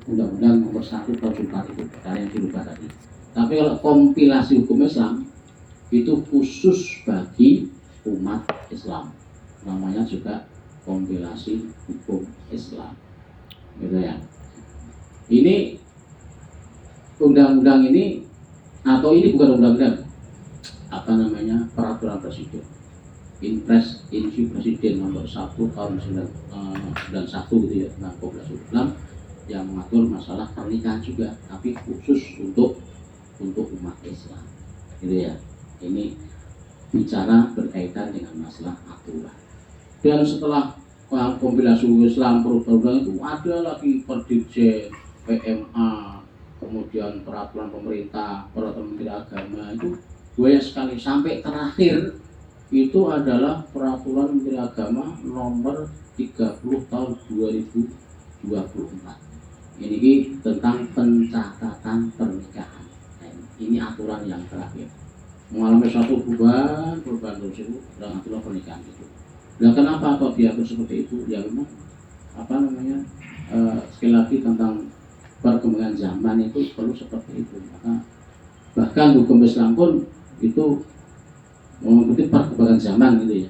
Undang-Undang Nomor 1 Tahun 2004 itu karena yang dirubah tadi. Tapi kalau kompilasi hukum Islam itu khusus bagi umat Islam, namanya juga kompilasi hukum Islam, gitu ya. Ini undang-undang ini, atau ini bukan undang-undang, apa namanya, peraturan presiden, Inpres Insi Presiden Nomor 1 Tahun 91 gitu ya, tentang kompilasi Islam yang mengatur masalah pernikahan juga, tapi khusus untuk umat Islam, gitu ya. Ini bicara berkaitan dengan masalah aturan. Dan setelah kompilasi Islam perundang itu ada lagi Perdirjen, PMA, kemudian peraturan pemerintah, peraturan menteri agama, itu banyak sekali, sampai terakhir itu adalah peraturan menteri agama nomor 30 tahun 2024. Ini tentang pencatatan pernikahan. Ini aturan yang terakhir. Mengalami suatu perubahan terus itu dalam aturan pernikahan itu. Nah, kenapa kok diatur seperti itu? Ya memang apa namanya, sekali lagi tentang perkembangan zaman itu perlu seperti itu. Maka bahkan hukum Islam pun itu mengikuti perkembangan zaman gitu ya,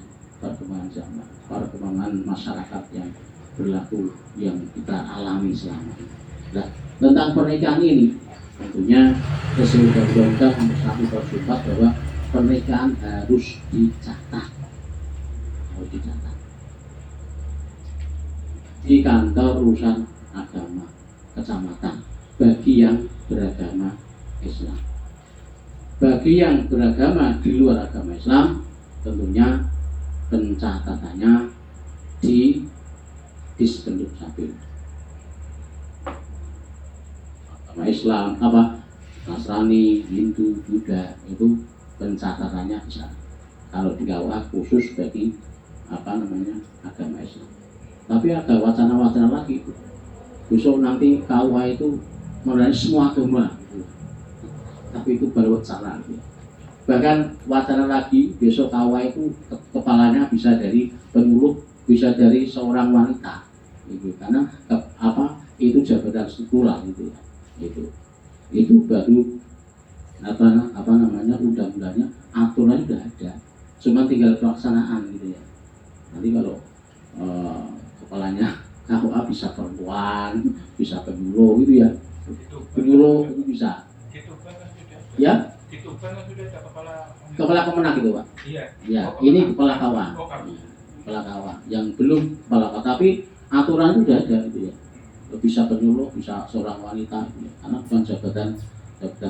perkembangan masyarakat yang berlaku yang kita alami selama ini. Nah, tentang pernikahan ini tentunya sesuai Undang-Undang Nomor 1 Tahun 2004 bahwa pernikahan harus dicatat di kantor urusan agama kecamatan bagi yang beragama Islam. Bagi yang beragama di luar agama Islam, tentunya pencatatannya di Dispenduk Capil. Agama Islam, Nasrani, Hindu, Buddha, itu pencatatannya bisa. Kalau di KUA khusus bagi agama Islam. Tapi ada wacana-wacana lagi itu. Besok nanti KUA itu melayani semua agama. Tapi itu baru wacana. Bahkan wacana lagi besok KUA itu kepalanya bisa dari penyuluh, bisa dari seorang wanita. Gitu. Karena itu jabatan struktural gitu ya. Itu baru undang-undangnya, aturannya sudah ada, cuma tinggal pelaksanaan gitu ya. Nanti kalau kepalanya KUA bisa perempuan, bisa penyuluh gitu ya, penyuluh itu bisa ya, kepala kemenang gitu Pak. Iya, ini kepala KUA, yang belum kepala KUA, tapi aturan itu sudah ada gitu ya, bisa penyuluh, bisa seorang wanita gitu ya. Karena bukan jabatan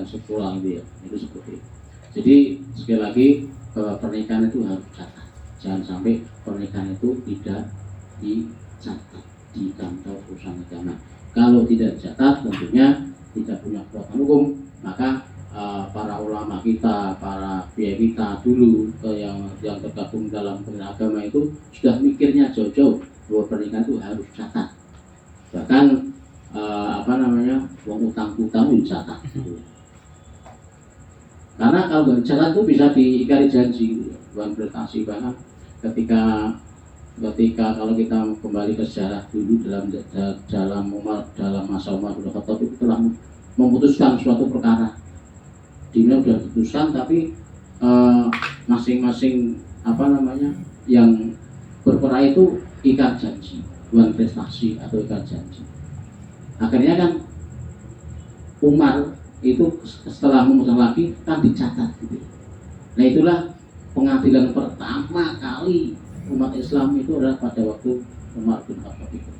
struktural gitu ya, itu seperti itu. Jadi sekali lagi pernikahan itu harus dicatat, jangan sampai pernikahan itu tidak dicatat di kantor urusan agama. Kalau tidak dicatat tentunya tidak punya kekuatan hukum, maka para ulama kita, para kiai kita dulu yang tergabung dalam pengadilan agama itu sudah mikirnya jauh-jauh bahwa pernikahan itu harus dicatat. Bahkan uang utang dicatat gitu. Karena kalau nggak dicatat itu bisa diingkari janji gitu, bukan prestasi. Bahkan ketika kalau kita kembali ke sejarah dulu dalam masa Umar bin Khattab itu telah memutuskan suatu perkara, dimana sudah diputuskan, tapi masing-masing yang berperkara itu ikat janji, bukan prestasi atau ikat janji. Akhirnya kan Umar itu setelah memutuskan lagi kan dicatat gitu. Nah itulah pengadilan pertama kali umat Islam itu adalah pada waktu Umar bin Khattab itu.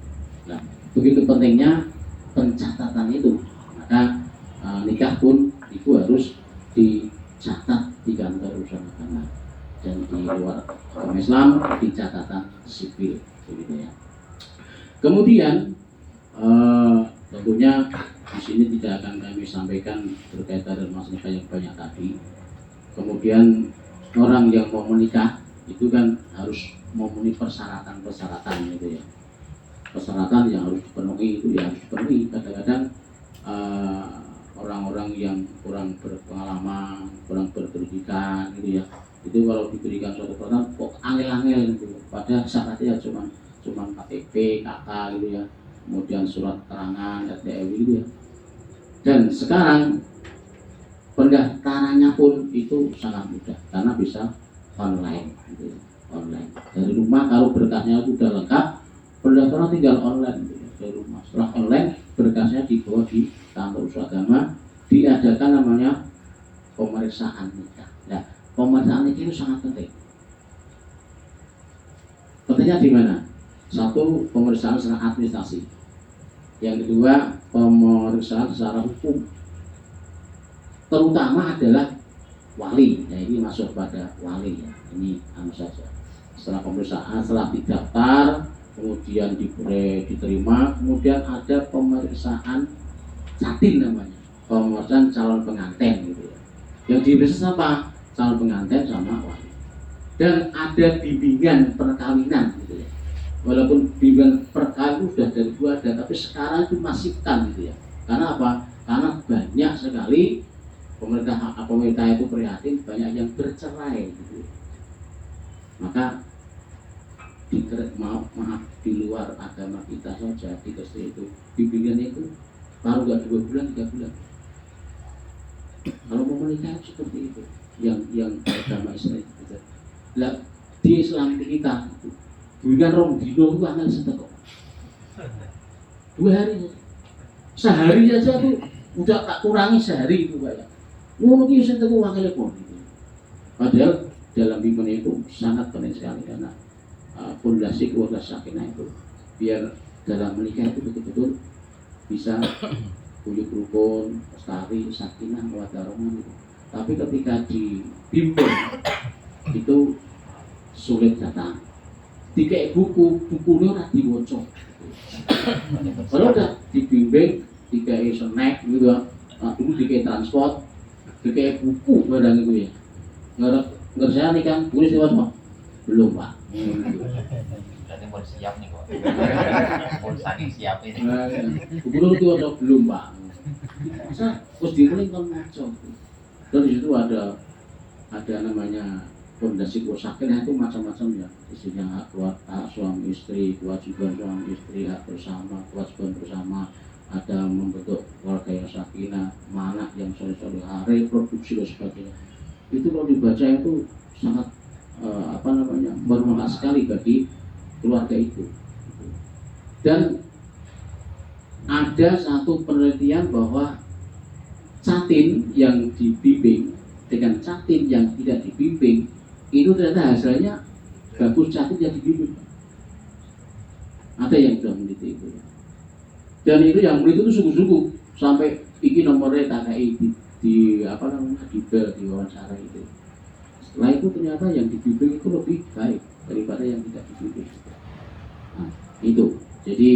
Nah begitu pentingnya pencatatan itu, maka nikah pun itu harus dicatat di kantor urusan agama, dan di luar agama Islam di catatan sipil begitu ya. Kemudian tentunya di sini tidak akan kami sampaikan berkaitan dengan masalah yang banyak tadi. Kemudian orang yang mau menikah itu kan harus memenuhi persyaratan gitu ya. Persyaratan yang harus dipenuhi itu ya harus dipenuhi. Kadang-kadang orang-orang yang kurang berpengalaman, kurang berpendidikan gitu ya, itu kalau diberikan suatu persyaratan kok angel-angel gitu. Padahal syaratnya cuma KTP, KK gitu ya. kemudian surat keterangan RTW gitu ya. Dan sekarang pendaftarannya pun itu sangat mudah karena bisa online gitu ya. Online dari rumah. Kalau berkasnya itu sudah lengkap, pendaftaran tinggal online gitu ya, dari rumah. Setelah online, berkasnya dibawa di kantor usaha agama, diadakan namanya pemeriksaan nikah. Nah, pemeriksaan nikah itu sangat penting. Pentingnya di mana? Satu, pemeriksaan secara administrasi. Yang kedua, pemeriksaan secara hukum. Terutama adalah wali. Nah, ini masuk pada wali ya. Ini saja. Setelah pemeriksaan, setelah didaftar, kemudian diterima, kemudian ada pemeriksaan catin namanya, pemeriksaan calon pengantin gitu ya. Yang diperiksa apa? Calon pengantin sama wali. Dan ada bimbingan perkawinan gitu ya. Walaupun bimbingan perkawinan sudah dari dulu ada, tapi sekarang itu masifkan gitu ya. Karena apa? Karena banyak sekali pemerintah itu prihatin, banyak yang bercerai gitu ya. Maka maaf di luar agama kita saja di Kristen itu bimbingan itu baru nggak 2 bulan 3 bulan. Kalau mau menikah seperti itu yang agama Islam itu. Lah di Islam kita itu bimbingan rong dino itu angel setek kok. 2 hari saja. Sehari saja tuh udah tak kurangi sehari itu Pak ya. Ngono ki setek kok angel kok. Padahal dalam bimbingan itu sangat penting sekali karena fondasi keluarga sakinah itu biar dalam menikah itu betul-betul bisa buyut rukun, lestari, sakinah, mawaddah warahmah gitu. Tapi ketika dibimbing itu sulit datang. Dikek bukunya ora diwaca. Kalau udah dibimbing, dikek snack gitu ya. Dulu dikek transport, dikek buku barang itu ya. Nggak saya nih kan, tulis diwaca. Belum Pak. Berarti mau siap nih kok. Mau saking siap ini. Gubernur itu ada belum Pak. Masa terus diuling kan ngaco. Dan di situ ada namanya fondasi sakinah itu macam-macam ya. Isinya hak suami istri, kewajiban suami istri, hak bersama, kewajiban bersama. Ada membentuk keluarga yang sakinah, mana yang soleh-soleh, reproduksi dan sebagainya. Itu kalau dibaca itu sangat bermanfaat sekali bagi keluarga itu. Dan ada satu penelitian bahwa catin yang dibimbing dengan catin yang tidak dibimbing itu ternyata hasilnya bagus catin yang dibimbing. Ada yang sudah meneliti itu. Dan itu yang meneliti itu sungguh-sungguh sampai iki nomornya KKI di bel di wawancara itu. Setelah itu ternyata yang dibimbing itu lebih baik daripada yang tidak dibimbing. Nah, itu. Jadi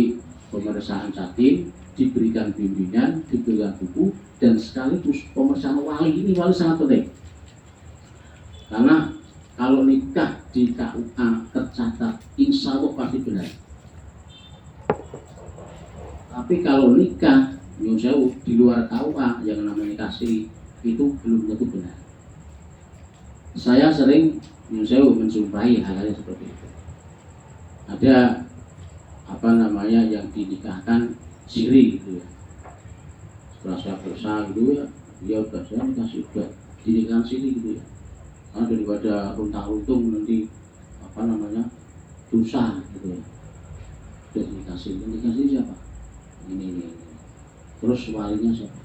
pemeriksaan catin, diberikan bimbingan, diberikan buku, dan sekaligus pemeriksaan wali. Ini wali sangat penting. Karena kalau nikah di KUA tercatat, insya Allah pasti benar. Tapi kalau nikah di luar KUA yang namanya nikah siri itu belum tentu benar. Saya sering menjumpai hal-hal seperti itu. Ada yang dinikahkan siri gitu ya. Setelah saya berusaha gitu ya, dia udah saya dikasih udah dinikahkan siri gitu ya. Karena daripada runtang-runtung nanti dosa gitu ya. Udah dikasih siapa? Ini. Terus walinya siapa?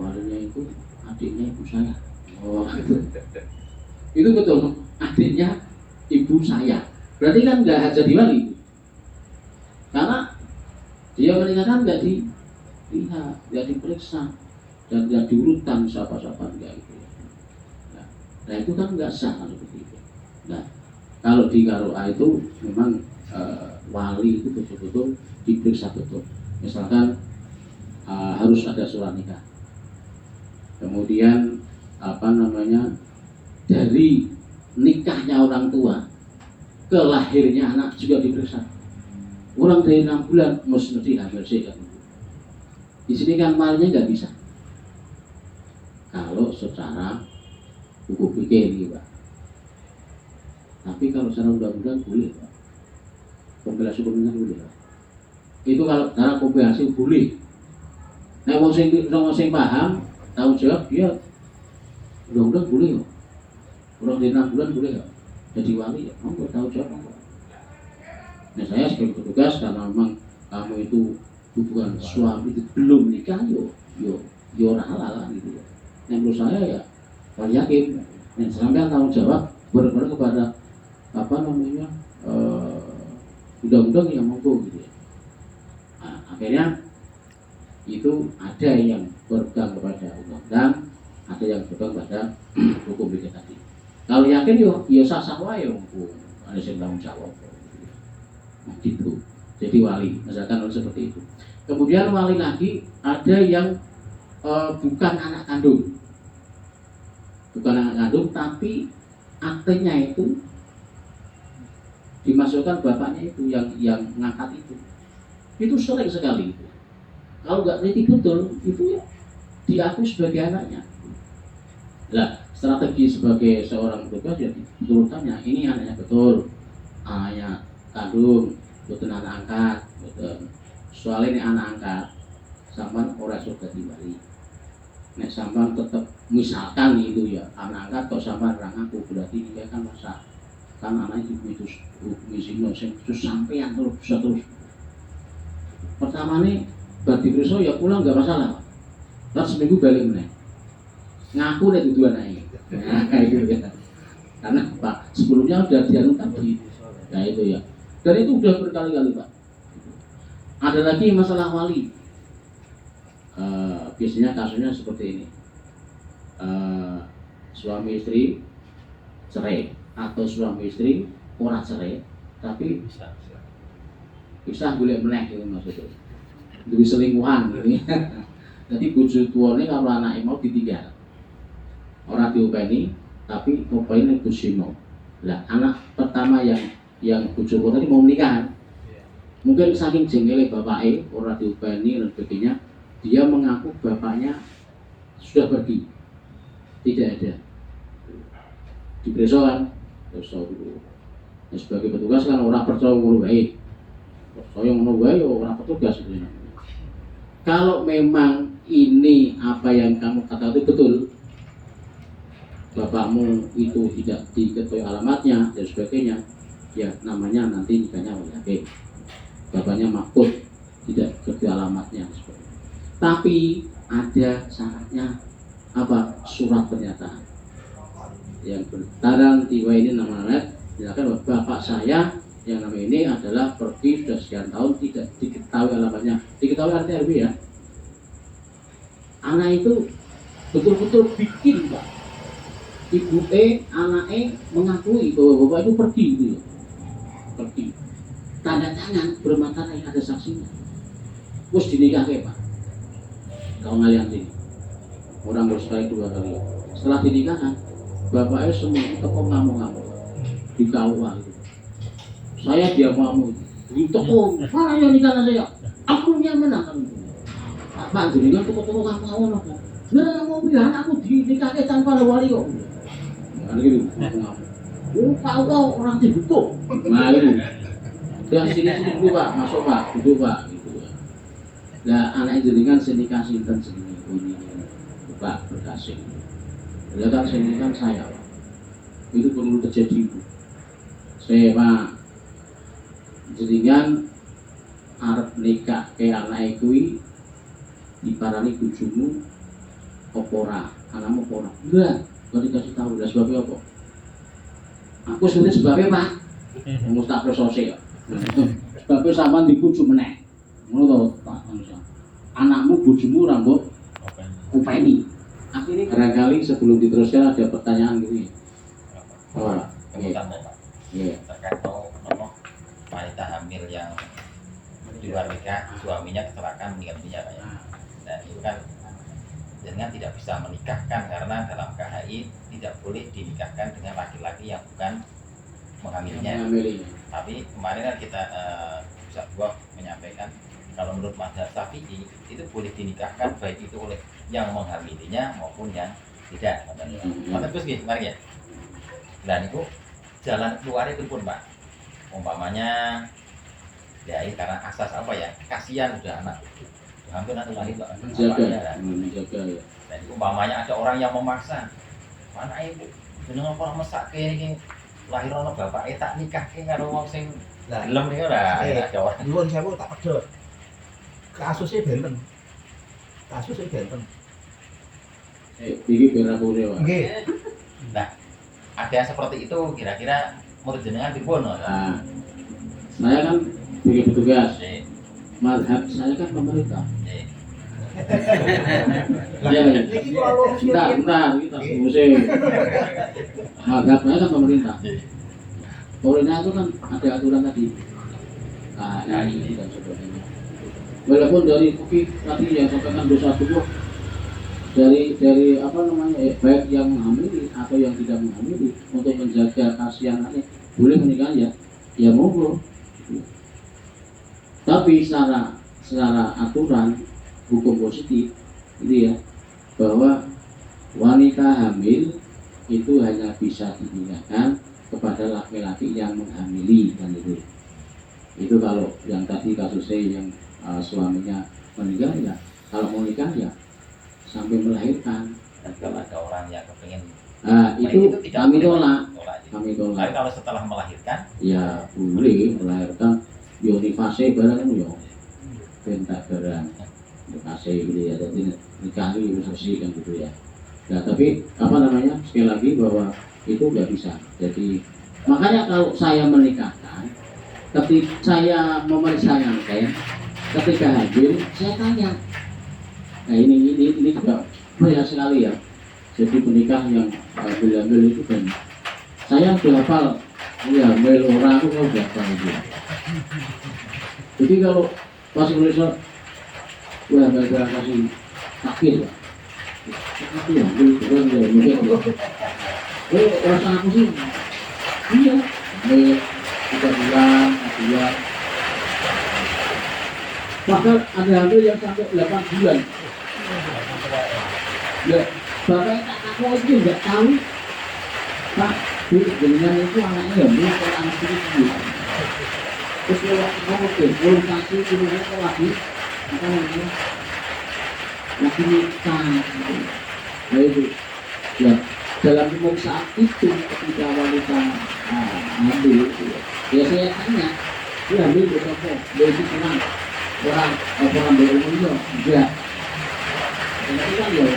Walinya itu adiknya ibu saya. Oh, itu betul, adiknya ibu saya. Berarti kan nggak jadi wali, karena dia menikahkan nggak dilihat, nggak diperiksa, dan nggak diurutkan siapa-siapa enggak itu. Nah itu kan nggak sah seperti itu. Nah kalau di KUA itu memang wali itu betul-betul diperiksa betul. Misalkan harus ada surat nikah. Kemudian dari nikahnya orang tua ke lahirnya anak juga diperiksa. Orang dari 6 bulan mesti hamil sih kan. Di sini kan malnya nggak bisa. Kalau secara hukum fikih gitu Pak. Tapi kalau secara undang-undang boleh Pak. Pembela hukumnya boleh Pak. itu kalau cara komprehensif boleh. Nah, wong sing paham tanggung jawab dia undang-undang boleh kok. Kurang dari 6 bulan boleh kok. Jadi wali ya, monggo tanggung jawab monggo. Nah, saya sebagai petugas karena memang kamu itu hubungan suami itu belum nikah, yo ora halal gitu ya. Nah, menurut saya ya wali yakin. Nah, sampai tanggung jawab benar-benar kepada apa namanya undang-undang yang monggo gitu ya. Nah, akhirnya itu ada yang berpegang kepada undang-undang, ada yang berpegang pada hukum itu tadi. Kalau yakin yo sah-sah wae ada yang tanggung jawab. Nah, gitu. Jadi wali, misalkan seperti itu. Kemudian wali lagi ada yang bukan anak kandung, tapi aktenya itu dimasukkan bapaknya itu yang ngangkat itu sering sekali itu. Kalau nggak teliti betul itu ya diakui sebagai anaknya. Nah, strategi sebagai seorang petugas ya betul tanya ini anaknya betul, anaknya kandung, betul anak angkat, betul. Soalnya ini anak angkat, sampan orang sudah dibalik. Nek sampan tetap misalkan itu ya anak angkat kok sampan orang aku berarti dia kan masa kan anak ibu itu zina terus sampean terus. Pertama nih bagi Kristo ya pulang nggak masalah. Lalu seminggu balik meneh. Ngaku nek dudu anake. Nah, kayak gitu ya. Karena Pak sebelumnya sudah dianu tadi. Nah itu ya. Dan itu udah berkali-kali Pak. Ada lagi masalah wali. Biasanya kasusnya seperti ini. Suami istri cerai atau suami istri ora cerai tapi bisa boleh meneh gitu maksudnya. Duwe selingkuhan gitu. Jadi bojo tuane kalau anake mau ditinggal. Ora diopeni tapi openi kusino. Lah anak pertama yang bojo tadi mau menikah. Mungkin saking jengkelnya bapaknya ora diopeni dan sebagainya, dia mengaku bapaknya sudah pergi. Tidak ada. Dipreso kan? Preso dulu. Nah, sebagai petugas kan orang percaya ngono wae. Percaya ngono wae ya orang petugas sebenarnya. Kalau memang ini apa yang kamu katakan itu betul, bapakmu itu tidak diketahui alamatnya dan sebagainya, ya namanya nanti nikahnya wajib. Bapaknya makut tidak diketahui alamatnya. Tapi ada syaratnya apa? Surat pernyataan. Yang bertaran tiwa ini namanya, silakan bapak saya yang nama ini adalah pergi sudah sekian tahun tidak diketahui alamatnya. Diketahui artinya RW ya. Anak itu betul-betul bikin Pak. Ibu anak mengakui bahwa bapak itu pergi gitu ya. Pergi. Tanda tangan bermaterai ada saksinya. Terus dinikahkan Pak. Kalau ngalian sini. Orang bersekali 2 kali. Setelah dinikahkan, bapaknya semua toko ngamuk-ngamuk. Di KUA gitu. Saya dia mau di toko, mana yang nikah saya? Aku yang menang. Apa jenengan toko-toko kamu apa? Nah, mau pilih anakku dinikahkan tanpa ada wali kok. Kan gitu. Kau orang dibutuh. Nah gitu. Dan sini dulu Pak, masuk Pak, duduk Pak gitu. Nah, anak jenengan senikah sinten sini ini Pak berkasih. Ya kan senikah saya Pak. Itu perlu terjadi Bu. Saya Pak jenengan arep nikah ke anak kuwi diparani bojomu apa ora? Anakmu apa ora? Enggak, kok dikasih tahu lah sebabnya apa? Aku sebenarnya sebabnya Pak. Wong tak prosose ya. Sebabnya sampean dipuju meneh. Ngono to Pak. Anakmu bojomu ora mbok openi. Akhirnya barangkali sebelum diteruskan ada pertanyaan gitu ya. Oh, iya. Terkait wanita hamil yang di luar nikah, suaminya kecelakaan meninggal dunia Pak ya. Dan itu kan dengan tidak bisa menikahkan karena dalam KHI tidak boleh dinikahkan dengan laki-laki yang bukan menghamilinya. Tapi kemarin kan kita bisa buat menyampaikan kalau menurut mazhab Syafi'i itu boleh dinikahkan baik itu oleh yang menghamilinya maupun yang tidak. Maka terus gitu, mari ya. Dan itu jalan keluar itu pun Pak. Umpamanya Ya ini karena asas apa ya? Kasihan sudah anak. Hampir nanti lahir kok. menjaga ya. Jadi umpamanya ada orang yang memaksa, mana ibu, jenengan orang mesak ini lahir ono bapak tak nikah karo wong sing gelem niku lah ada orang. Nyuwun sewu tak pedhot. Kasusnya benten. Iki ben aku rewa. Nggih. Nah, ada yang seperti itu kira-kira menurut jenengan pripun? Nah, saya kan sebagai petugas, Sik, madhab saya kan pemerintah. sik. Iya, iya. Niki kula lurus Bentar, kita musik. Madhab saya kan pemerintah. Pemerintah itu kan ada aturan tadi. KI dan sebagainya. Walaupun dari fikih tadi yang sampaikan dosa tubuh dari apa namanya baik yang menghamili atau yang tidak menghamili untuk menjaga kasihan anaknya boleh menikah ya monggo. Tapi secara aturan hukum positif itu ya bahwa wanita hamil itu hanya bisa dinikahkan kepada laki-laki yang menghamili kan itu kalau yang tadi kasusnya yang suaminya meninggal ya kalau mau nikah ya sampai melahirkan. Dan kalau ada orang yang kepingin Itu tidak kami boleh tolak. tolak. Kami Tapi tolak. kalau setelah melahirkan, Ya boleh melahirkan fase barang kan ya bentak barang fase gitu ya. Jadi nikah itu resepsi kan gitu ya. Nah tapi apa namanya sekali lagi bahwa itu nggak bisa. Jadi makanya kalau saya menikahkan, ketika saya memeriksakan ketika hadir saya tanya. Nah ini juga banyak sekali ya. Jadi penikah yang hamil itu kan saya sudah hafal ya hamil orang itu kalau sudah hafal itu. Jadi kalau pas Indonesia wah gara-gara kasih sakit ya. Itu ya itu kan mungkin. Rasa aku sih iya. Hamil 3 bulan, 4 bulan. Bahkan ada hamil yang sampai 8 bulan. Ya, bapak tak aku itu nggak tahu. Pak, dengan itu anaknya hamil kalau anak itu sendiri. Terus kalau aku belum kasih itu lagi, apa namanya? Lagi nikah. Nah itu, ya dalam pemeriksaan itu ketika wanita hamil, ya saya tanya, dia hamil berapa? Dia itu tenang. Orang berumur enggak. Itu kan ya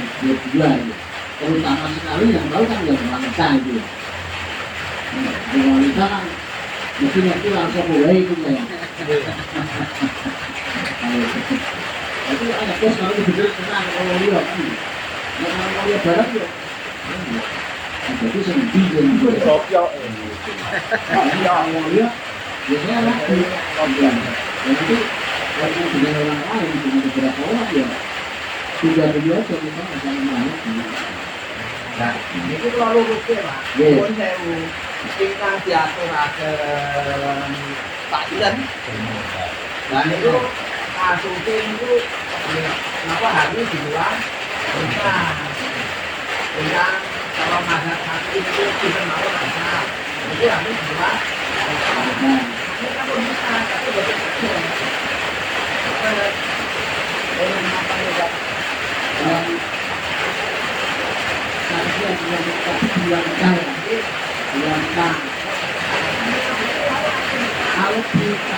dua itu. Terutama sekali yang tahu kan ya wanita itu. Wanita kan mesti langsung mulai itu ya. Itu ada kos kalau bener tenang kalau dia kan. Nah, kalau dia barang ya. Jadi sendiri gitu. Kalau dia biasanya lagi. Nanti kalau dengan orang lain dengan beberapa orang ya sudah biasa kita akan melayani. Nah, ini terlalu rutin lah. Pun sewu, kita diaturakan Pak Iren. Dan itu kasusnya itu kenapa harus di luar? Tentang kalau mazhab hakim itu bisa mau mazhab, itu harus di luar. Ini kan bisa, tapi betul-betul. Kalau kita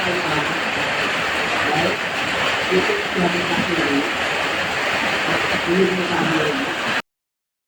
baik itu yang kita pilih belum kita